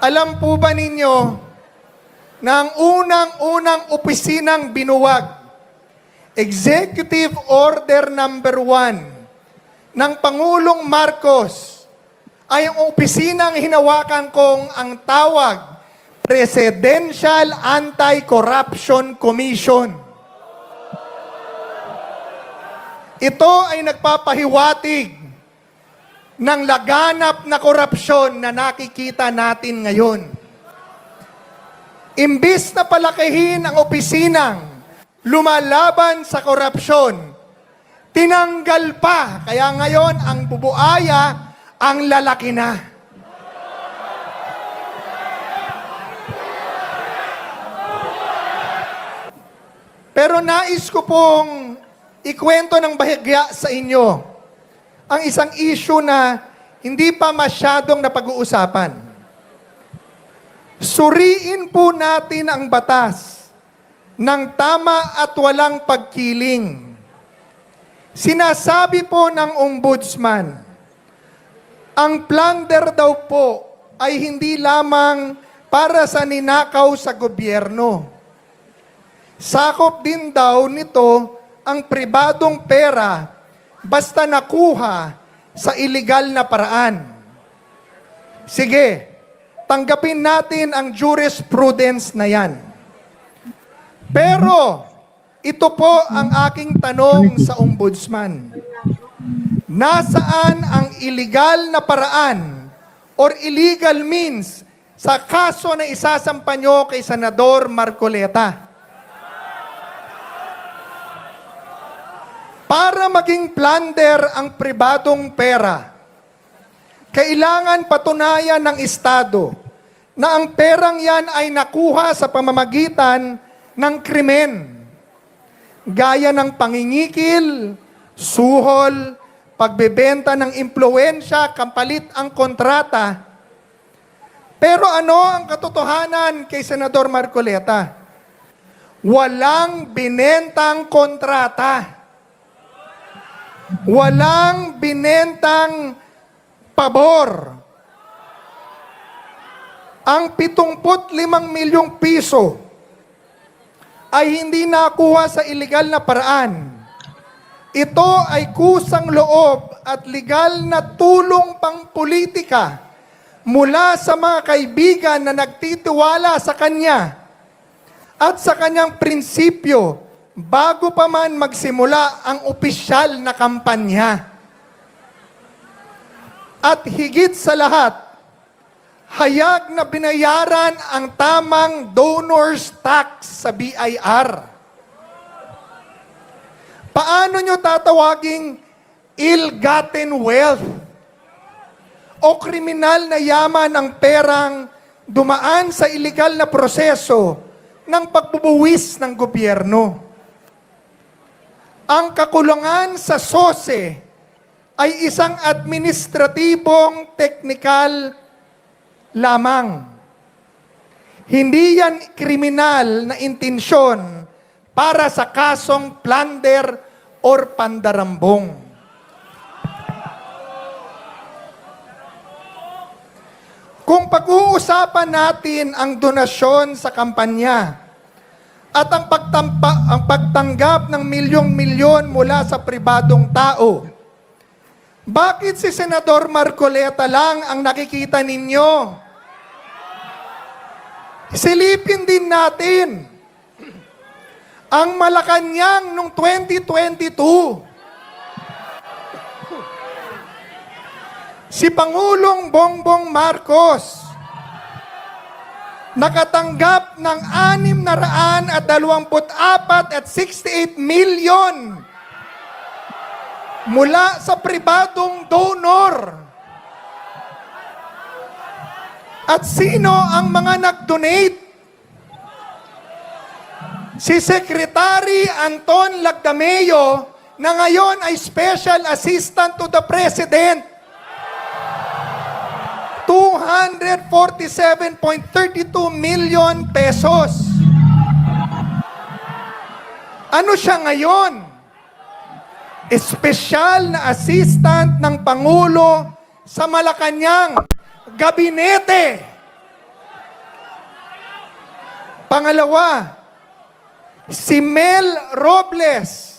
Alam po ba ninyo na ang unang-unang opisinang binuwag, Executive Order Number 1 ng Pangulong Marcos ay ang opisinang hinawakan kong ang tawag, Presidential Anti-Corruption Commission. Ito ay nagpapahiwatig ng laganap na korupsyon na nakikita natin ngayon. Imbis na palakihin ang opisinang lumalaban sa korupsyon, tinanggal pa. Kaya ngayon, ang bubuaya, ang lalaki na. Pero nais ko pong ikwento ng bahagya sa inyo ang isang issue na hindi pa masyadong napag-uusapan. Suriin po natin ang batas ng tama at walang pagkiling. Sinasabi po ng ombudsman, ang plunder daw po ay hindi lamang para sa ninakaw sa gobyerno. Sakop din daw nito ang pribadong pera basta nakuha sa iligal na paraan. Sige, tanggapin natin ang jurisprudence na yan. Pero, ito po ang aking tanong sa ombudsman. Nasaan ang iligal na paraan or illegal means sa kaso na isasampa nyo kay Senador Marcoleta? Para maging plunder ang pribadong pera, kailangan patunayan ng Estado na ang perang yan ay nakuha sa pamamagitan ng krimen, gaya ng pangingikil, suhol, pagbebenta ng impluwensya, kapalit ang kontrata. Pero ano ang katotohanan kay Senador Marcoleta? Walang binentang kontrata. Walang binentang pabor. Ang 75 milyong piso ay hindi nakuha sa illegal na paraan. Ito ay kusang loob at legal na tulong pang politika mula sa mga kaibigan na nagtitiwala sa kanya at sa kanyang prinsipyo bago pa man magsimula ang opisyal na kampanya. At higit sa lahat, hayag na binayaran ang tamang donor's tax sa BIR. Paano nyo tatawaging ill-gotten wealth o kriminal na yaman ang perang dumaan sa illegal na proseso ng pagbubuwis ng gobyerno? Ang kakulangan sa SOSE ay isang administratibong teknikal lamang. Hindi yan kriminal na intensyon para sa kasong plunder or pandarambong. Kung pag-uusapan natin ang donasyon sa kampanya, at ang pagtanggap ng milyong-milyon mula sa pribadong tao, bakit si Senador Marcoleta lang ang nakikita ninyo? Silipin din natin ang Malacanang noong 2022. Si Pangulong Bongbong Marcos nakatanggap ng 624 milyon mula sa pribadong donor. At sino ang mga nag-donate? Si Secretary Anton Lagdameo na ngayon ay Special Assistant to the President. 247.32 million pesos. Ano siya ngayon? Espesyal na assistant ng Pangulo sa Malacanang, gabinete Pangalawa, si Mel Robles,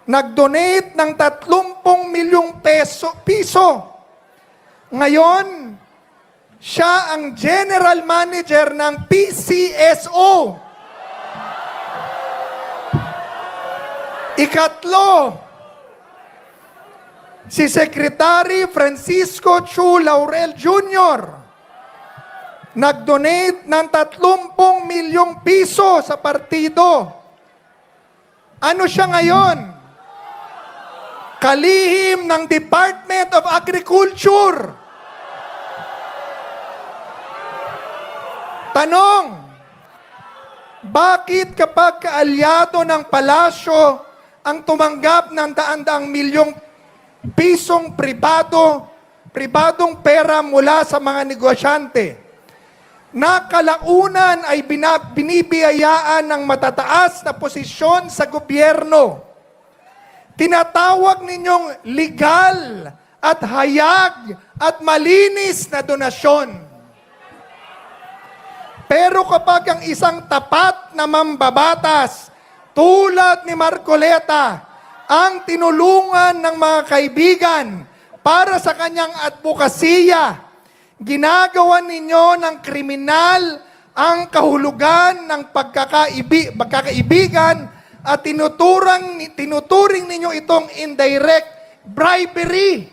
nag-donate ng 30 milyong piso. Ngayon, siya ang general manager ng PCSO. Ikatlo, si Secretary Francisco Chu Laurel Jr., nag-donate ng 30 milyong piso sa partido. Ano siya ngayon? Kalihim ng Department of Agriculture. Tanong, bakit kapag kaalyado ng palasyo ang tumanggap ng daan-daang milyong pisong pribadong pera mula sa mga negosyante, na kalaunan ay binibiyayaan ng matataas na posisyon sa gobyerno, tinatawag ninyong legal at hayag at malinis na donasyon. Pero kapag ang isang tapat na mambabatas tulad ni Marcoleta ang tinulungan ng mga kaibigan para sa kanyang advokasya, ginagawa ninyo ng kriminal ang kahulugan ng pagkakaibigan at tinuturing ninyo itong indirect bribery.